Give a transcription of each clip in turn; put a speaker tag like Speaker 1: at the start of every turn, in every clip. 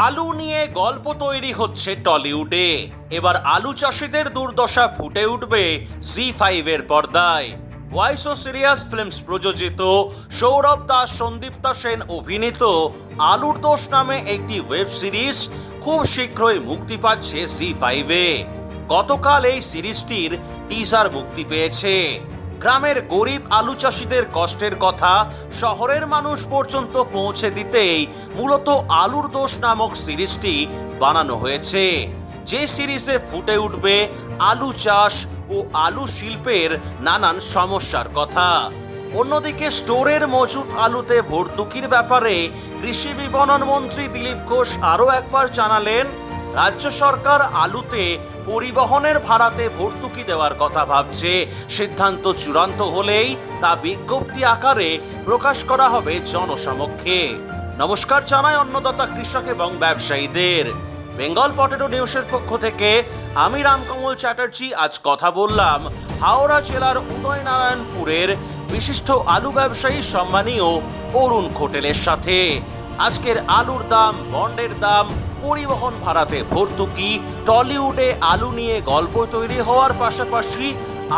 Speaker 1: আলু নিয়ে গল্প তৈরি হচ্ছে টলিউডে। এবার আলু চাষিদের দুর্দশা ফুটে উঠবে জি5 এর পর্দায়। ওয়াই সো সিরিয়াস ফিল্মস প্রযোজিত, সৌরভ দাস সন্দীপ্তা সেন অভিনীত আলুর দোষ নামে একটি ওয়েব সিরিজ খুব শীঘ্রই মুক্তি পাচ্ছে জি5-এ। গতকাল এই সিরিজটির টিজার মুক্তি পেয়েছে। গ্রামের গরিব আলু চাষিদের কষ্টের কথা শহরের মানুষ পর্যন্ত পৌঁছে দিতেই মূলত আলুর দোষ নামক সিরিজটি বানানো হয়েছে, যে সিরিজে ফুটে উঠবে আলু চাষ ও আলু শিল্পের নানান সমস্যার কথা। অন্যদিকে স্টোরের মজুত আলুতে ভর্তুকির ব্যাপারে কৃষি বিপণন মন্ত্রী দিলীপ ঘোষ আরও একবার জানালেন, রাজ্য সরকার আলুতে পরিবহনের ভাড়াতে ভর্তুকি দেওয়ার কথা ভাবছে। সিদ্ধান্ত চূড়ান্ত হলেই তা বিজ্ঞপ্তি আকারে প্রকাশ করা হবে জনসমক্ষে। নমস্কার জানাই অন্নদাতা কৃষক এবং ব্যবসায়ীদের। বেঙ্গল পটেটো নিউজের পক্ষ থেকে আমি রামকমল চ্যাটার্জি আজ কথা বললাম হাওড়া জেলার উদয়নারায়ণপুরের বিশিষ্ট আলু ব্যবসায়ী সম্মানীয় অরুণ খোটেলের সাথে। আজকের আলুর দাম, বন্ডের দাম, পরিবহন ভাড়াতে ভর্তুকি, টলিউডে আলু নিয়ে গল্প তৈরি হওয়ার পাশাপাশি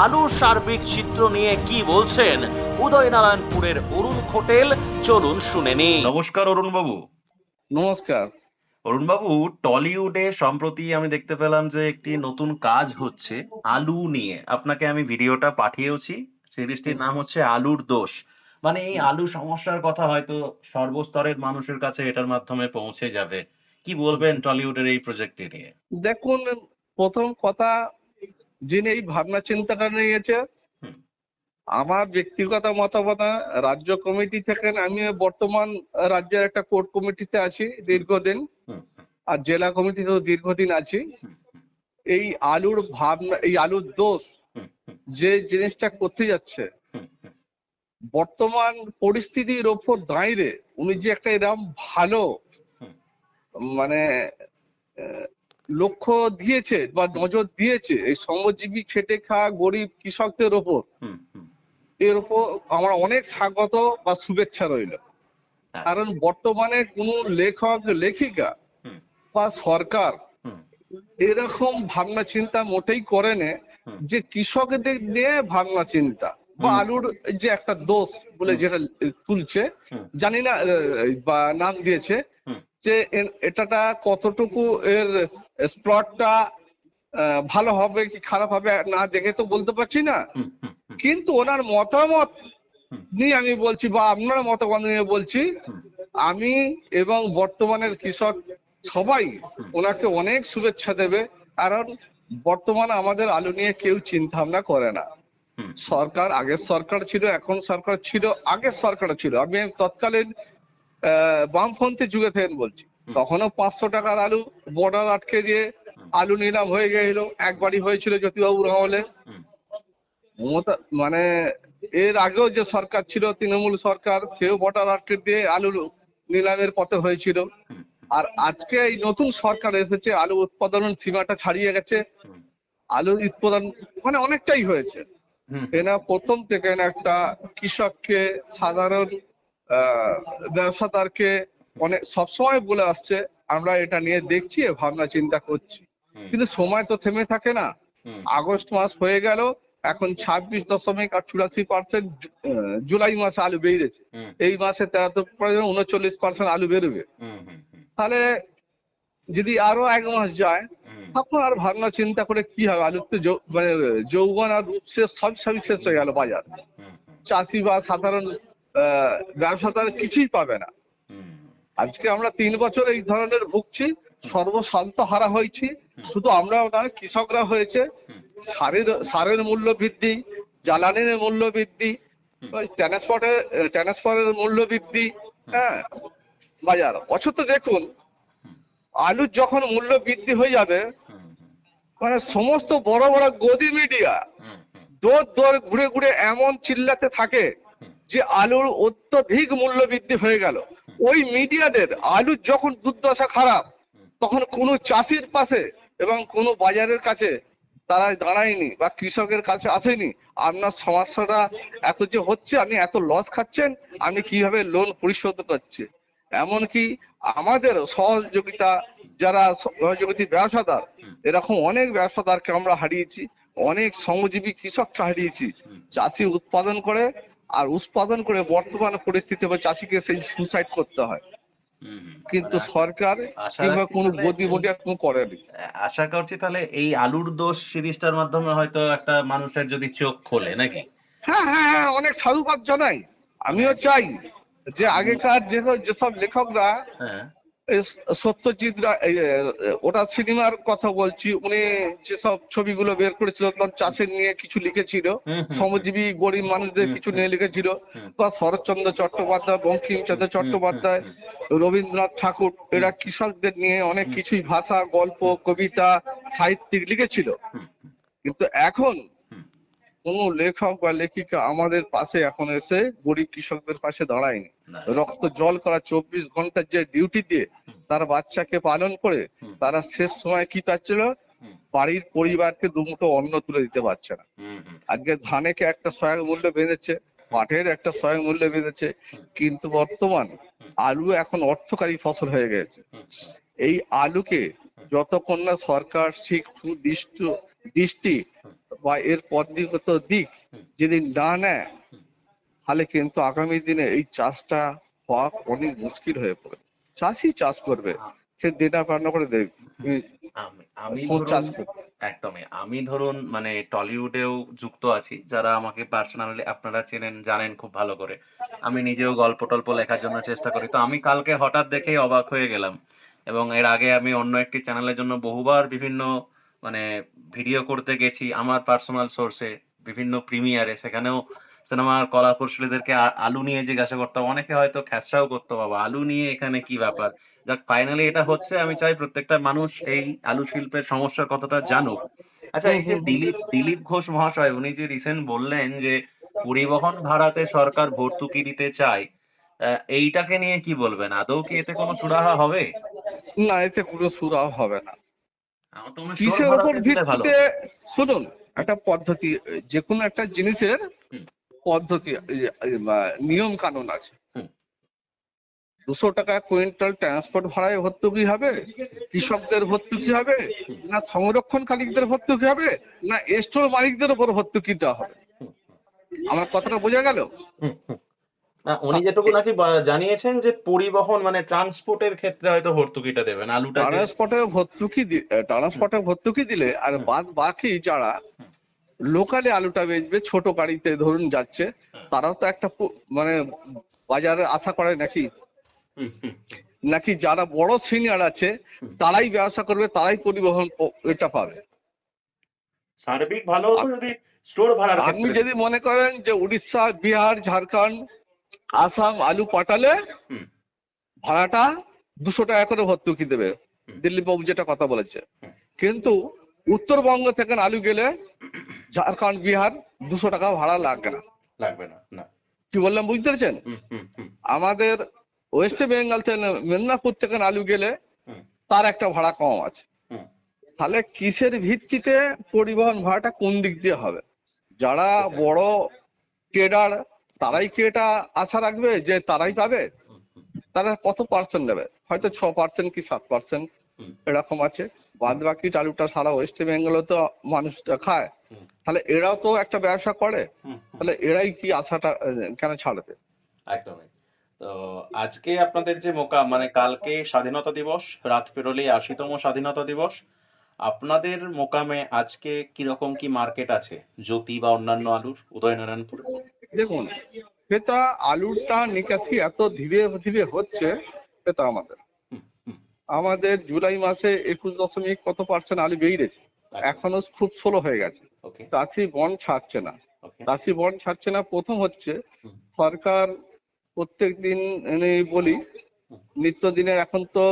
Speaker 1: আলুর সার্বিক চিত্র নিয়ে কি বলছেন উদয়নারায়ণপুরের অরুণ খোটেল, চলুন শুনে নিই। নমস্কার অরুণ বাবু।
Speaker 2: নমস্কার।
Speaker 1: অরুণ বাবু, টলিউডে সম্প্রতি আমি দেখতে পেলাম যে একটি নতুন কাজ হচ্ছে আলু নিয়ে। আপনাকে আমি ভিডিওটা পাঠিয়েওছি। সিরিজটির নাম হচ্ছে আলুর দোষ। মানে এই আলু সমস্যার কথা হয়তো সর্বস্তরের মানুষের কাছে এটার মাধ্যমে পৌঁছে যাবে। কি বলবেন টলিউডের এই প্রজেক্টটি নিয়ে?
Speaker 2: দেখুন, প্রথম কথা, যিনি এই ভাবনা চিন্তাটা নিয়েছে,
Speaker 1: হুম,
Speaker 2: আমার ব্যক্তিগত মতামত, রাজ্য কমিটি থেকে আমি বর্তমান রাজ্যের একটা কোর কমিটিতে আছি দীর্ঘদিন,
Speaker 1: হুম, হুম,
Speaker 2: আর জেলা কমিটিতেও দীর্ঘদিন আছি।
Speaker 1: হুম,
Speaker 2: এই আলুর ভাবনা, এই আলুর দোষ
Speaker 1: হুম, হুম,
Speaker 2: যে জিনিসটা করতে যাচ্ছে,
Speaker 1: হুম, হুম,
Speaker 2: বর্তমান পরিস্থিতির ওপর দাঁড়িয়ে উনি যে একটা এরকম ভালো
Speaker 1: হুম,
Speaker 2: মানে লক্ষ্য দিয়েছে বা নজর দিয়েছে এই শ্রমজীবী খেটে খাওয়া গরিব কৃষকদের ওপর,
Speaker 1: হুম, হুম,
Speaker 2: এর উপর আমার অনেক স্বাগত বা শুভেচ্ছা রইল।
Speaker 1: আচ্ছা,
Speaker 2: কারণ বর্তমানে কোনো লেখক লেখিকা
Speaker 1: হুম,
Speaker 2: বা সরকার
Speaker 1: হুম,
Speaker 2: এরকম ভাবনা চিন্তা মোটেই করে না
Speaker 1: হুম,
Speaker 2: যে কৃষকদের নিয়ে ভাবনা চিন্তা বা
Speaker 1: হুম,
Speaker 2: আলুর যে একটা দোষ বলে
Speaker 1: হুম,
Speaker 2: যেটা তুলছে,
Speaker 1: হুম,
Speaker 2: জানি না বা নাম দিয়েছে,
Speaker 1: হুম,
Speaker 2: যে এটাটা কতটুকু এর স্প্লটটা ভালো হবে কি খারাপ হবে না দেখে তো বলতে পারছি না।
Speaker 1: হুম, হুম, হুম,
Speaker 2: কিন্তু ওনার মতামত
Speaker 1: হুম,
Speaker 2: নিয়ে আমি বলছি বা আপনার মতামত নিয়ে বলছি,
Speaker 1: হুম,
Speaker 2: আমি এবং বর্তমানের কৃষক সবাই
Speaker 1: হুম,
Speaker 2: ওনাকে অনেক শুভেচ্ছা দেবে। কারণ বর্তমানে আমাদের আলু নিয়ে কেউ চিন্তা ভাবনা করে না।
Speaker 1: হুম,
Speaker 2: সরকার, আগের সরকার ছিল, এখন সরকার ছিল, আগের সরকার ছিল, আমি তৎকালীন বামপন্থী যুগে থেকে বলছি,
Speaker 1: হুম,
Speaker 2: তখনও 500 টাকার আলু বর্ডার আটকে দিয়ে
Speaker 1: হুম,
Speaker 2: আলু নিলাম হয়ে গেছিল। একবারই হয়েছিল জ্যোতিবাবুর আমলে।
Speaker 1: হুম,
Speaker 2: মমতা মানে এর আগেও যে সরকার ছিল তৃণমূল সরকার, সেও বর্ডার আটকে দিয়ে আলু নিলামের পথে হয়েছিল।
Speaker 1: হুম,
Speaker 2: আর আজকে এই নতুন সরকার এসেছে, আলু উৎপাদনের সীমাটা ছাড়িয়ে গেছে,
Speaker 1: হুম,
Speaker 2: আলুর উৎপাদন মানে অনেকটাই হয়েছে।
Speaker 1: হুম, হুম,
Speaker 2: এনা প্রথম থেকে না একটা কৃষককে, সাধারণ আহ ব্যবসাদারকে অনেক সবসময় বলে আসছে, আমরা এটা নিয়ে দেখছি, ভাবনা চিন্তা করছি।
Speaker 1: হুম,
Speaker 2: কিন্তু সময় তো থেমে থাকে না।
Speaker 1: হুম,
Speaker 2: আগস্ট মাস হয়ে গেল, এখন 26.84%, জুলাই মাসে আলু বেরিয়েছে।
Speaker 1: হুম,
Speaker 2: এই মাসে 39% আলু বেরোবে।
Speaker 1: হুম, হুম, হুম,
Speaker 2: তাহলে যদি আরো 1 মাস যায়,
Speaker 1: হুম,
Speaker 2: তখন আর ভাবনা চিন্তা করে কি হবে? আলুর তো মানে যৌবন আর রূপসে সবই শেষ হয়ে গেল বাজার।
Speaker 1: হুম, হুম,
Speaker 2: চাষি বা সাধারণ ব্যবসাদার কিছুই পাবে না।
Speaker 1: হুম,
Speaker 2: আজকে আমরা 3 বছর এই ধরনের ভুগছি, সর্বশান্ত হারা হয়েছি। শুধু আমরাও না, কৃষকরা হয়েছে।
Speaker 1: হুম,
Speaker 2: সারের মূল্য বৃদ্ধি, জ্বালানির মূল্য বৃদ্ধি,
Speaker 1: হুম,
Speaker 2: ট্রান্সফারের মূল্য বৃদ্ধি,
Speaker 1: হুম,
Speaker 2: হ্যাঁ, বাজার অথচ দেখুন,
Speaker 1: হুম,
Speaker 2: আলুর যখন মূল্য বৃদ্ধি হয়ে যাবে,
Speaker 1: হুম, হুম,
Speaker 2: মানে সমস্ত বড় বড় গদি মিডিয়া
Speaker 1: হুম, হুম,
Speaker 2: দৌড় দৌড় ঘুরে ঘুরে এমন চিল্লাতে থাকে
Speaker 1: হুম,
Speaker 2: যে আলুর অত্যধিক মূল্য বৃদ্ধি হয়ে গেল। ওই মিডিয়াদের আলুর যখন দুর্দশা খারাপ, তখন কোনো চাষির পাশে এবং কোনো বাজারের কাছে তারা দাঁড়ায়নি বা কৃষকের কাছে আসেনি। আপনার সমস্যাটা এত যে হচ্ছে, আপনি এত লস খাচ্ছেন, আপনি কিভাবে লোন পরিশোধ করছে, এমনকি আমাদের সহযোগিতা যারা সহযোগী ব্যবসাদার, এরকম অনেক ব্যবসাদারকে আমরা হারিয়েছি, অনেক শ্রমজীবী কৃষককে হারিয়েছি। চাষি উৎপাদন করে, আর উৎপাদন করে বর্তমান পরিস্থিতিতে চাষিকে সেই সুসাইড করতে হয়, কিন্তু
Speaker 3: মানে
Speaker 2: সরকার
Speaker 3: আশা
Speaker 2: কিংবা
Speaker 3: রাখছি
Speaker 2: কোনো
Speaker 3: তাহলে
Speaker 2: গদি বডি কোনো করেনি।
Speaker 3: আশা করছি তাহলে এই আলুর দোষ সিরিজটার মাধ্যমে হয়তো একটা মানুষের যদি চোখ খোলে নাকি।
Speaker 2: হ্যাঁ হ্যাঁ হ্যাঁ, অনেক সাধুবাদ জানাই। আমিও
Speaker 3: মানে
Speaker 2: চাই যে
Speaker 3: আমি
Speaker 2: আগেকার যেসব লেখকরা,
Speaker 3: হ্যাঁ
Speaker 2: এই সত্যজিৎ রায়, ওটা সিনেমার কথা বলছি, উনি যেসব ছবিগুলো বের করেছিল তখন চাষের নিয়ে কিছু লিখেছিল,
Speaker 3: হুম হুম
Speaker 2: শ্রমজীবী গরিব মানুষদের
Speaker 3: হুম
Speaker 2: কিছু
Speaker 3: হুম
Speaker 2: নিয়ে লিখেছিল,
Speaker 3: হুম
Speaker 2: বা শরৎচন্দ্র চট্টোপাধ্যায়, বঙ্কিমচন্দ্র
Speaker 3: হুম হুম হুম
Speaker 2: চট্টোপাধ্যায়,
Speaker 3: হুম
Speaker 2: রবীন্দ্রনাথ ঠাকুর,
Speaker 3: হুম
Speaker 2: এরা কৃষকদের নিয়ে অনেক
Speaker 3: হুম
Speaker 2: কিছুই ভাষা, গল্প,
Speaker 3: হুম
Speaker 2: কবিতা, সাহিত্যিক লিখেছিল।
Speaker 3: হুম
Speaker 2: কিন্তু এখন
Speaker 3: হুম
Speaker 2: কোনো লেখক বা লেখিকা আমাদের পাশে এখন এসে গরিব কৃষকদের পাশে দাঁড়ায়নি।
Speaker 3: না
Speaker 2: রক্ত জল করা 24 ঘন্টার যে ডিউটি দিয়ে
Speaker 3: হুম
Speaker 2: তার বাচ্চাকে পালন করে,
Speaker 3: হুম
Speaker 2: তারা শেষ সময় কি পাচ্ছিল?
Speaker 3: হুম
Speaker 2: বাড়ির পরিবারকে দুমুঠো অন্ন তুলে দিতে পারছে না।
Speaker 3: হুম হুম
Speaker 2: আজকে ধানেকে একটা সহায়ক মূল্য বেঁধেছে, পাটের একটা সহায়ক মূল্য বেঁধেছে,
Speaker 3: হুম
Speaker 2: কিন্তু বর্তমান আলু এখন অর্থকারী ফসল হয়ে গেছে।
Speaker 3: হুম
Speaker 2: এই আলুকে যতক্ষণ না সরকার ঠিক দৃষ্টি বা এর পদ্ধতিগত দিক যদি না নেয়, তাহলে কিন্তু আগামী দিনে এই চাষটা হওয়া অনেক মুশকিল হয়ে পড়বে। চাষি চাষ করবে,
Speaker 3: আ-
Speaker 2: সে দেনা পাওনা করে দেবে,
Speaker 3: আমি আমি
Speaker 2: সব
Speaker 3: ধরুন
Speaker 2: চাষ করবে।
Speaker 3: একদমই আমি ধরুন মানে টলিউডেও যুক্ত আছি, যারা আমাকে পার্সোনালি আপনারা চেনেন জানেন খুব ভালো করে। আমি নিজেও গল্প টল্প লেখার জন্য চেষ্টা করি, তো আমি কালকে হঠাৎ দেখেই অবাক হয়ে গেলাম। এবং এর আগে আমি অন্য একটি চ্যানেলের জন্য বহুবার বিভিন্ন মানে ভিডিও করতে গেছি আমার পার্সোনাল সোর্সে, বিভিন্ন প্রিমিয়ারে, সেখানেও সিনেমার কলা কুশলীদেরকে আলু নিয়ে জিজ্ঞাসা করতাম, অনেকে হয়তো খ্যাচড়াও করতো, বাবা আলু নিয়ে এখানে কি ব্যাপার। যাক ফাইনালি এটা হচ্ছে, আমি চাই প্রত্যেকটা মানুষ এই আলু শিল্পের সমস্যা কতটা জানুক। আচ্ছা,
Speaker 2: হুম
Speaker 3: এই যে
Speaker 2: হুম হুম।
Speaker 3: দিলীপ দিলীপ ঘোষ মহাশয় উনি যে রিসেন্ট বললেন যে পরিবহন ভাড়াতে সরকার ভর্তুকি দিতে চায়, এইটাকে নিয়ে কি বলবেন? আদৌ কি এতে কোনো সুরাহা হবে?
Speaker 2: না, এতে কোনো সুরাহা হবে না।
Speaker 3: আমার তো মনে হয় টোল
Speaker 2: কিসের ওপর
Speaker 3: ভাড়াতে দিলে ভালো
Speaker 2: ভিত্তিতে?
Speaker 3: হতো।
Speaker 2: শুনুন,
Speaker 3: হুম
Speaker 2: একটা পদ্ধতি, যে কোনো একটা জিনিসের
Speaker 3: হুম
Speaker 2: পদ্ধতি, নিয়ম কানুন আছে।
Speaker 3: হুম
Speaker 2: 200 টাকা কুইন্টাল ট্রান্সপোর্ট ভাড়ায় ভর্তুকি হবে, কৃষকদের ভর্তুকি হবে,
Speaker 3: হুম
Speaker 2: না সংরক্ষণকারীদের ভর্তুকি হবে, না স্টোর মালিকদের উপর ভর্তুকি দেওয়া হবে?
Speaker 3: হুম
Speaker 2: আমার কথাটা বোঝা গেল?
Speaker 3: হুম হুম। না, উনি যেটুকু নাকি জানিয়েছেন যে পরিবহন মানে ট্রান্সপোর্টের ক্ষেত্রে হয়তো ভর্তুকিটা দেবেন, আলুটা যে হুম
Speaker 2: ট্রান্সপোর্টে ভর্তুকি দিলে, আর
Speaker 3: হুম
Speaker 2: বাদ বাকি যারা
Speaker 3: হুম
Speaker 2: লোকালে আলুটা বেচবে, ছোট গাড়িতে ধরুন যাচ্ছে,
Speaker 3: হুম
Speaker 2: তারাও তো একটা মানে বাজারে আশা করে নাকি?
Speaker 3: হুম হুম
Speaker 2: নাকি যারা বড় সিনিয়র আছে
Speaker 3: হুম।
Speaker 2: তারাই ব্যবসা করবে, তারাই পরিবহন এটা পাবে?
Speaker 3: সার্বিক ভালো হতো
Speaker 2: আ-
Speaker 3: যদি স্টোর ভাড়ার
Speaker 2: আপনি
Speaker 3: ক্ষেত্রে
Speaker 2: যদি
Speaker 3: দিত।
Speaker 2: মনে করেন যে উড়িষ্যা, বিহার, ঝাড়খণ্ড, আসাম আলু পাঠালে
Speaker 3: হুম
Speaker 2: ভাড়াটা 200 টাকা করে ভর্তুকি দেবে,
Speaker 3: হুম
Speaker 2: দিল্লি বাবু যেটা কথা বলেছে,
Speaker 3: হুম।
Speaker 2: কিন্তু উত্তরবঙ্গ থেকে আলু গেলে ঝাড়খণ্ড, বিহার 200 টাকা ভাড়া লাগবে না।
Speaker 3: লাগবে না না।
Speaker 2: কি বললাম বুঝতে পেরেছেন?
Speaker 3: হুম হুম হুম
Speaker 2: আমাদের ওয়েস্ট বেঙ্গল থেকে, মেদিনীপুর থেকে আলু গেলে
Speaker 3: হুম
Speaker 2: তার একটা ভাড়া কম আছে।
Speaker 3: হুম।
Speaker 2: তাহলে কিসের ভিত্তিতে পরিবহন ভাড়াটা কোন দিক দিয়ে হবে? যারা
Speaker 3: সেটাই।
Speaker 2: বড় ট্রেডার, তারাই কি এটা আশা রাখবে যে তারাই পাবে?
Speaker 3: হুম হুম
Speaker 2: তারা কত পার্সেন্ট নেবে? হয়তো 6% কি 7%
Speaker 3: হুম
Speaker 2: এরকম আছে। বাদ
Speaker 3: হুম
Speaker 2: বাকি আলুটা সারা ওয়েস্ট বেঙ্গলে তো মানুষটা খায়।
Speaker 3: হুম
Speaker 2: তাহলে এরাও তো একটা ব্যবসা করে,
Speaker 3: হুম হুম।
Speaker 2: তাহলে এরাই কি আশাটা কেন ছাড়বে?
Speaker 3: একদমই। তো আজকে আপনাদের যে মোকাম মানে কালকে স্বাধীনতা দিবস, রাত পেরোলেই 80তম স্বাধীনতা দিবস, আপনাদের মোকামে আজকে কিরকম কি মার্কেট আছে জ্যোতি বা অন্যান্য আলুর উদয়নারায়ণপুরে?
Speaker 2: দেখুন, সেটা আলুটা নিকাশি এত ধীরে ধীরে হচ্ছে, সেটা
Speaker 3: হুম হুম।
Speaker 2: আমাদের জুলাই মাসে 21 কত পার্সেন্ট আলু বেরিয়েছে,
Speaker 3: আচ্ছা।
Speaker 2: এখনো খুব স্লো হয়ে গেছে।
Speaker 3: ওকে
Speaker 2: চাষি বন্ড ছাড়ছে না।
Speaker 3: ওকে।
Speaker 2: চাষি বন্ড ছাড়ছে না, প্রথম হচ্ছে
Speaker 3: হুম
Speaker 2: সরকার প্রত্যেক দিন বলি,
Speaker 3: হুম
Speaker 2: নিত্যদিনের এখন তো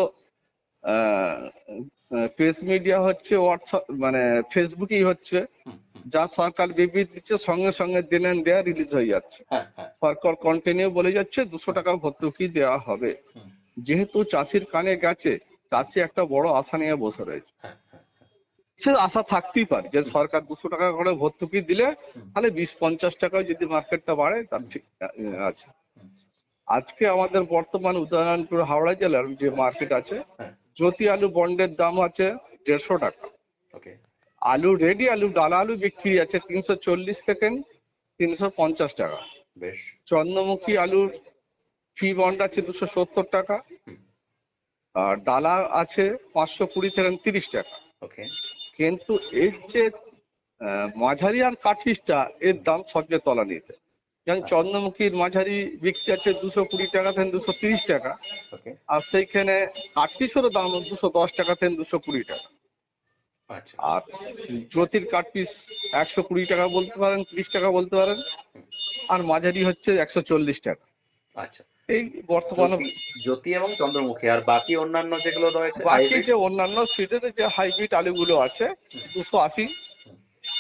Speaker 2: প্রেস মিডিয়া হচ্ছে, হোয়াটসঅ্যাপ মানে ফেসবুকেই হচ্ছে,
Speaker 3: হুম হুম।
Speaker 2: যা সরকার বিবৃতি দিচ্ছে সঙ্গে সঙ্গে দিন এন্ড দেয়া রিলিজ হয়ে যাচ্ছে।
Speaker 3: হ্যাঁ হ্যাঁ।
Speaker 2: সরকার কন্টিনিউ বলে যাচ্ছে 200 টাকা ভর্তুকি দেওয়া হবে।
Speaker 3: হুম
Speaker 2: যেহেতু চাষির কানে গেছে, চাষি একটা বড় আশা নিয়ে বসে রয়েছে।
Speaker 3: হ্যাঁ হ্যাঁ।
Speaker 2: সে আশা থাকতেই পারে যে সরকার 200 টাকা করে ভর্তুকি দিলে
Speaker 3: হুম
Speaker 2: তাহলে 20-50 টাকায় যদি মার্কেটটা বাড়ে, তার
Speaker 3: হুম
Speaker 2: ঠিক
Speaker 3: হুম
Speaker 2: আছে।
Speaker 3: হুম।
Speaker 2: আজকে আমাদের বর্তমান উদয়নারায়ণপুর হাওড়া জেলার যে মার্কেট আছে,
Speaker 3: হ্যাঁ।
Speaker 2: জ্যোতি আলু বন্ডের দাম আছে 150 টাকা।
Speaker 3: ওকে।
Speaker 2: আলু রেডি আলু ডালা আলু বিক্রি আছে 340 থেকে 350 টাকা।
Speaker 3: বেশ।
Speaker 2: চন্দ্রমুখী আলুর ফি বন্ড আছে 270 টাকা।
Speaker 3: হুম।
Speaker 2: আর ডালা আছে 520 থেকে 30 টাকা।
Speaker 3: ওকে।
Speaker 2: কিন্তু এর যে মাঝারি আর কাঠপিসটা এর দাম সবচেয়ে তলানিতে। যেমন
Speaker 3: আচ্ছা।
Speaker 2: চন্দ্রমুখীর মাঝারি বিক্রি আছে 220 টাকা থেকে 230 টাকা।
Speaker 3: ওকে।
Speaker 2: আর সেইখানে কাঠপিসেরও দাম 210 টাকা থেকে 220 টাকা।
Speaker 3: আচ্ছা।
Speaker 2: আর জ্যোতির কাঠপিস 120 টাকা বলতে পারেন, 30 টাকা বলতে পারেন। আর মাঝারি হচ্ছে 140 টাকা।
Speaker 3: আচ্ছা।
Speaker 2: এই বর্তমানে
Speaker 3: জ্যোতি জ্যোতি এবং চন্দ্রমুখী আর বাকি অন্যান্য যেগুলো রয়েছে
Speaker 2: বাকি
Speaker 3: হাইব্রিড।
Speaker 2: যে অন্যান্য সিডের যে হাইব্রিড আলুগুলো আছে 280,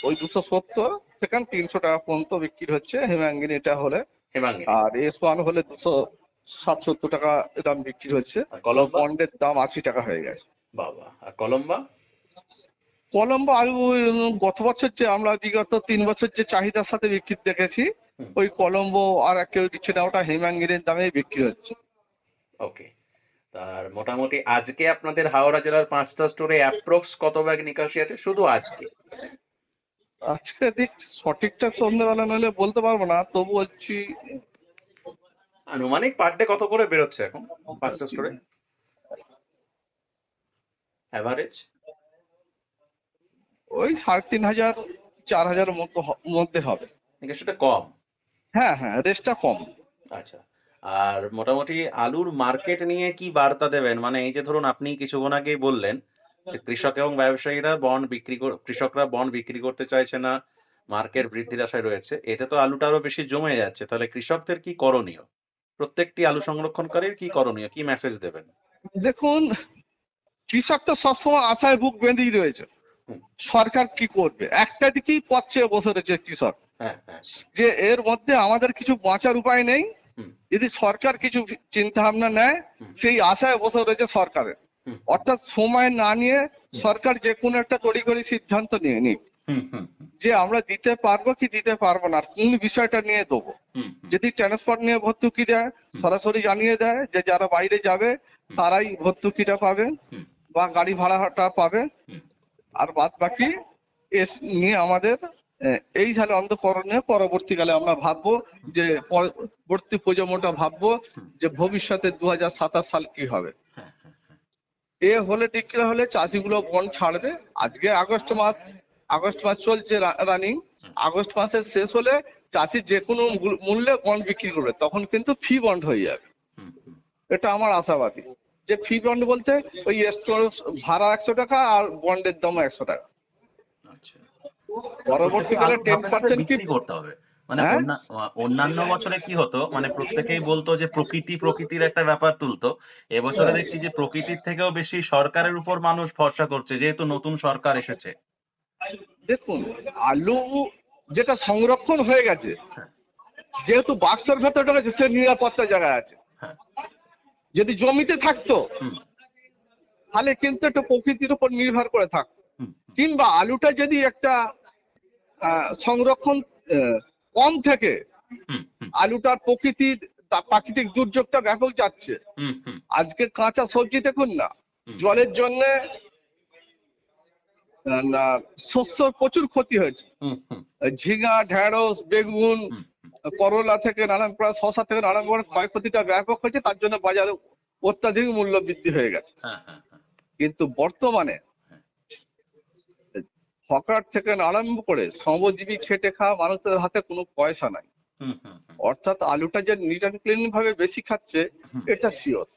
Speaker 2: ওই 270 থেকে 300 টাকা পর্যন্ত বিক্রি হচ্ছে হেমাঙ্গিনী এটা হলে।
Speaker 3: হেমাঙ্গিনী।
Speaker 2: আর S1 হলে 260-70 টাকা দাম বিক্রি হচ্ছে।
Speaker 3: আর কলম্বা?
Speaker 2: বন্ডের দাম 80 টাকা হয়ে গেছে।
Speaker 3: বাবা। আর কলম্বা?
Speaker 2: কলম্বো আলু গত বছর যে আমরা বিগত 3 বছর যে চাহিদার সাথে বিক্রি দেখেছি,
Speaker 3: হুম।
Speaker 2: ওই কলম্বো আর কেউ দিচ্ছে না, ওটা হেমাঙ্গিনীর দামেই বিক্রি হচ্ছে।
Speaker 3: ওকে। তার মোটামুটি আজকে আপনাদের হাওড়া জেলার 5টা স্টোরে অ্যাপ্রক্স কত ব্যাগ নিকাশি আছে শুধু আজকে?
Speaker 2: আজকে দিক সঠিকটা সন্ধ্যেবেলা নইলে বলতে পারবো না, তবু বলছি
Speaker 3: আনুমানিক পার ডে কত করে বেরোচ্ছে এখন 5টা স্টোরে অ্যাভারেজ?
Speaker 2: ওই 3,500 4,000 মধ্যে হবে।
Speaker 3: নিকাশিটা কম।
Speaker 2: হ্যাঁ হ্যাঁ, রেটটা কম।
Speaker 3: আচ্ছা। আর মোটামুটি আলুর মার্কেট নিয়ে কি বার্তা দেবেন? মানে এই যে ধরুন আপনি কিছুক্ষণ আগেই বললেন যে কৃষক এবং ব্যবসায়ীরা কৃষকরা বন্ড বিক্রি করতে চাইছে না, মার্কেট বৃদ্ধির আশায় রয়েছে, এতে তো আলুটা আরো বেশি জমে যাচ্ছে। তাহলে কৃষকদের কি করণীয়? প্রত্যেকটি আলু সংরক্ষণকারীর কি করণীয়, কি মেসেজ দেবেন?
Speaker 2: দেখুন, কৃষক তো সবসময় আশায় বুক বেঁধেই রয়েছে
Speaker 3: হুম।
Speaker 2: সরকার কি করবে। একটা দিকেই পথ চেয়ে বসে রয়েছে কৃষক,
Speaker 3: হ্যাঁ হ্যাঁ।
Speaker 2: যে এর মধ্যে আমাদের কিছু বাঁচার উপায় নেই।
Speaker 3: হুম।
Speaker 2: যদি সরকার কিছু চিন্তা ভাবনা নেয়,
Speaker 3: হুম।
Speaker 2: সেই আশায় বসে রয়েছে সরকারের।
Speaker 3: হুম।
Speaker 2: অর্থাৎ সময় না নিয়ে সরকার যে কোনো একটা তড়িঘড়ি সিদ্ধান্ত নিয়ে নিক,
Speaker 3: হুম। হুম। হুম।
Speaker 2: যে আমরা দিতে পারবো কি দিতে পারবো না, আর কোন বিষয়টা নিয়ে দেবো।
Speaker 3: হুম। হুম।
Speaker 2: যদি ট্রান্সপোর্ট নিয়ে ভর্তুকি দেয়, সরাসরি জানিয়ে দেয় যে যারা বাইরে যাবে তারাই ভর্তুকিটা পাবে
Speaker 3: হুম।
Speaker 2: বা গাড়ি ভাড়াটা পাবে।
Speaker 3: হুম।
Speaker 2: আর বাদ বাকি নিয়ে আমাদের এই সালে অন্তঃকরণে পরবর্তীকালে আমরা ভাববো, যে পরবর্তী প্রজন্মটা ভাববো যে ভবিষ্যতে 2027 সাল কি হবে।
Speaker 3: হ্যাঁ হ্যাঁ হ্যাঁ।
Speaker 2: এ হলে ডিক্লেয়ার হলে চাষিগুলো বন্ড ছাড়বে। আজকে আগস্ট মাস চলছে রানিং। আগস্ট মাসের শেষ হলে চাষি যে কোনো মূল্যে বন্ড বিক্রি করবে, তখন কিন্তু ফি বন্ড হয়ে যাবে।
Speaker 3: হুম। হুম।
Speaker 2: এটা আমার আশাবাদী। যে ফি বন্ড বলতে ওই স্টোর ভাড়া 100 টাকা আর বন্ডের দাম 100 টাকা।
Speaker 3: আচ্ছা।
Speaker 2: পরবর্তীকালে
Speaker 3: আলু ধাপে ধাপে
Speaker 2: 10% কি
Speaker 3: বিক্রি করতে হবে। মানে
Speaker 2: হ্যাঁ
Speaker 3: অন্যান্য বছরে কি হতো, মানে প্রত্যেকেই বলতো যে প্রকৃতির একটা ব্যাপার তুলতো। এবছরে দেখছি যে প্রকৃতির থেকেও বেশি সরকারের উপর মানুষ ভরসা করছে, যেহেতু নতুন সরকার এসেছে।
Speaker 2: দেখুন, আলু যেটা সংরক্ষণ হয়ে গেছে,
Speaker 3: হ্যাঁ
Speaker 2: যেহেতু বাক্সের ভেতরে রয়েছে, সে নিরাপত্তা জায়গায় আছে।
Speaker 3: হ্যাঁ।
Speaker 2: যদি জমিতে থাকতো
Speaker 3: হুম।
Speaker 2: তাহলে কিন্তু একটা প্রকৃতির উপর নির্ভর করে থাকতো।
Speaker 3: হুম।
Speaker 2: কিংবা আলুটা যদি একটা সংরক্ষণ কম থেকে,
Speaker 3: হুম। হুম।
Speaker 2: আলুটার প্রাকৃতিক দুর্যোগটা ব্যাপক যাচ্ছে।
Speaker 3: হুম। হুম।
Speaker 2: আজকে কাঁচা সবজি দেখুন না,
Speaker 3: হুম।
Speaker 2: জলের জন্য শস্যর প্রচুর ক্ষতি হয়েছে।
Speaker 3: হুম। হুম।
Speaker 2: ঝিঙা, ঢেঁড়স, বেগুন,
Speaker 3: হুম।
Speaker 2: করলা থেকে শসা থেকে নানান করে ক্ষয়ক্ষতিটা ব্যাপক হয়েছে। তার জন্য বাজারে অত্যাধিক মূল্য বৃদ্ধি হয়ে গেছে।
Speaker 3: হ্যাঁ হ্যাঁ হ্যাঁ।
Speaker 2: কিন্তু বর্তমানে হকার থেকে আরম্ভ করে শ্রমজীবী খেটে খাওয়া মানুষের হাতে কোনো পয়সা নাই।
Speaker 3: হুম। হুম। হুম।
Speaker 2: অর্থাৎ আলুটা যে নিট অ্যান্ড ক্লিন ভাবে বেশি খাচ্ছে, এটা শিওর।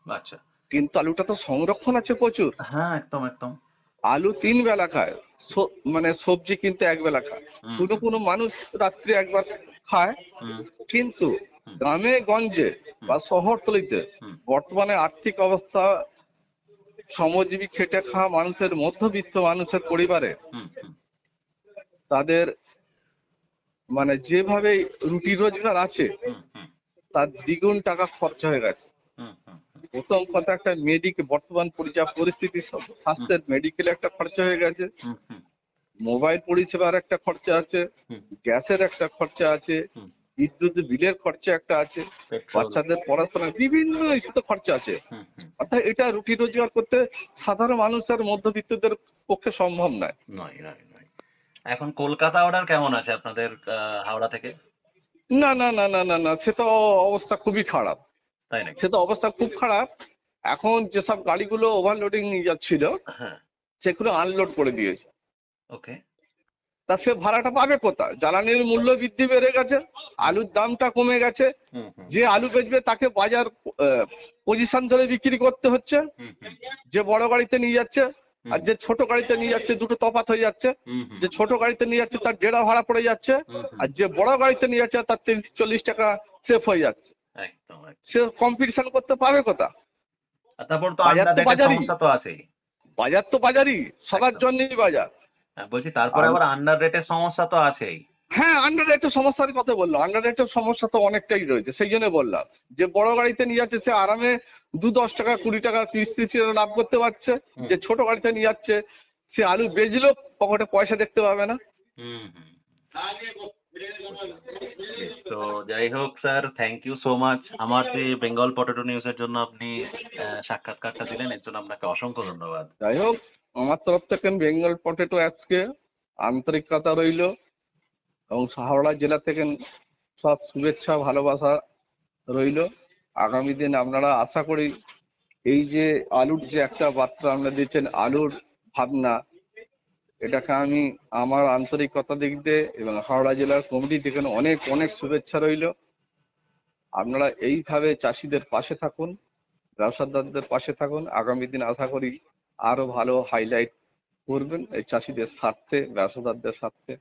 Speaker 3: আচ্ছা।
Speaker 2: কিন্তু আলুটা তো সংরক্ষণ আছে প্রচুর।
Speaker 3: হ্যাঁ, একদম একদম।
Speaker 2: আলু 3 বেলা খায়, মানে সবজি কিন্তু 1 বেলা খায়।
Speaker 3: হুম।
Speaker 2: কোনো মানুষ রাত্রে একবার খায়।
Speaker 3: হুম।
Speaker 2: কিন্তু গ্রামে গঞ্জে বা শহরতলিতে
Speaker 3: হুম।
Speaker 2: বর্তমানে আর্থিক অবস্থা, শ্রমজীবী খেটে খাওয়া মানুষের, মধ্যবিত্ত মানুষের পরিবারে
Speaker 3: হুম। হুম।
Speaker 2: তাদের মানে যেভাবে রুটি রোজগার আছে,
Speaker 3: হুম। হুম।
Speaker 2: তার দ্বিগুণ টাকা খরচা হয়ে গেছে।
Speaker 3: হুম। হুম।
Speaker 2: প্রথম কথা, একটা বর্তমান যা পরিস্থিতি, স্বাস্থ্যের মেডিকেলে একটা খরচা হয়ে গেছে,
Speaker 3: হুম। হুম।
Speaker 2: মোবাইল পরিষেবার একটা খরচা আছে,
Speaker 3: হুম।
Speaker 2: গ্যাসের একটা খরচা আছে,
Speaker 3: হুম।
Speaker 2: বিদ্যুৎ বিলের খরচা একটা আছে,
Speaker 3: পেট্রোল।
Speaker 2: বাচ্চাদের পড়াশোনা বিভিন্ন ইস্যুতে খরচা আছে।
Speaker 3: হুম হুম।
Speaker 2: অর্থাৎ এটা রুটি রোজগার করতে সাধারণ মানুষ আর মধ্যবিত্তদের পক্ষে সম্ভব নয়।
Speaker 3: নয় নয় নয়। এখন কলকাতা অর্ডার কেমন আছে আপনাদের হাওড়া থেকে?
Speaker 2: না না না না না না, সে তো অবস্থা খুবই খারাপ,
Speaker 3: তাই নাকি?
Speaker 2: সে তো অবস্থা খুব খারাপ। এখন যেসব গাড়িগুলো ওভারলোডিং নিয়ে যাচ্ছিল
Speaker 3: হ্যাঁ।
Speaker 2: সেগুলো আনলোড করে দিয়েছে।
Speaker 3: ওকে।
Speaker 2: তা সে ভাড়াটা পাবে কোথায়? জ্বালানির মূল্য বৃদ্ধি বেড়ে গেছে, আলুর দামটা কমে গেছে,
Speaker 3: হুম হুম
Speaker 2: যে আলু বেচবে তাকে বাজার পজিশন ধরে বিক্রি করতে হচ্ছে।
Speaker 3: হুম হুম
Speaker 2: যে বড় গাড়িতে নিয়ে যাচ্ছে
Speaker 3: হুম।
Speaker 2: আর যে ছোট গাড়িতে নিয়ে যাচ্ছে দুটো তফাৎ হয়ে যাচ্ছে।
Speaker 3: হুম হুম
Speaker 2: যে ছোট গাড়িতে নিয়ে যাচ্ছে তার ডেরা ভাড়া পড়ে যাচ্ছে,
Speaker 3: হুম হুম।
Speaker 2: আর যে বড় গাড়িতে নিয়ে যাচ্ছে তার 30-40 টাকা সেভ হয়ে যাচ্ছে।
Speaker 3: একদম একদম।
Speaker 2: সে কম্পিটিশন করতে পাবে কোথা?
Speaker 3: আর তারপর তো
Speaker 2: বাজার তো
Speaker 3: আন্ডার রেটের
Speaker 2: বাজারই,
Speaker 3: সমস্যা তো আছেই।
Speaker 2: বাজার তো বাজারই, সবার
Speaker 3: একদম।
Speaker 2: জন্যই বাজার।
Speaker 3: বলছি তারপরে
Speaker 2: আর
Speaker 3: আবার আন্ডার রেটের সমস্যা তো আছেই।
Speaker 2: হ্যাঁ, আন্ডার রেটের সমস্যার কথা বললো, আন্ডার রেটের সমস্যা তো অনেকটাই রয়েছে। সেই জন্য বললাম যে বড় গাড়িতে নিয়ে যাচ্ছে সে আরামে 2-10 টাকা 20 টাকা 30-30 টাকা লাভ করতে পারছে।
Speaker 3: হুম।
Speaker 2: যে ছোট গাড়িতে নিয়ে যাচ্ছে সে আলু বেচলেও পকেটে পয়সা দেখতে পাবে না।
Speaker 3: হুম হুম। বেশ, তো যাই হোক sir, thank you so much. আমার যে বেঙ্গল পটেটো নিউজের জন্য আপনি সাক্ষাৎকারটা দিলেন, এর জন্য আপনাকে অসংখ্য ধন্যবাদ।
Speaker 2: যাই হোক, আমার তরফ থেকে বেঙ্গল পটেটো অ্যাপসকে আন্তরিকতা রইল এবং হাওড়া জেলা থেকে সব শুভেচ্ছা ভালোবাসা রইল। আগামী দিন আপনারা আশা করি এই যে আলুর যে একটা বার্তা আপনারা দিচ্ছেন, আলুর ভাবনা, এটাকে আমি আমার আন্তরিকতা দিক দিয়ে এবং হাওড়া জেলার কমিটি থেকে অনেক অনেক শুভেচ্ছা রইল। আপনারা এইভাবে চাষিদের পাশে থাকুন, ব্যবসাদারদের পাশে থাকুন। আগামী দিন আশা করি আরো ভালো হাইলাইট করবেন এই চাষিদের স্বার্থে, ব্যবসাদারদের স্বার্থে।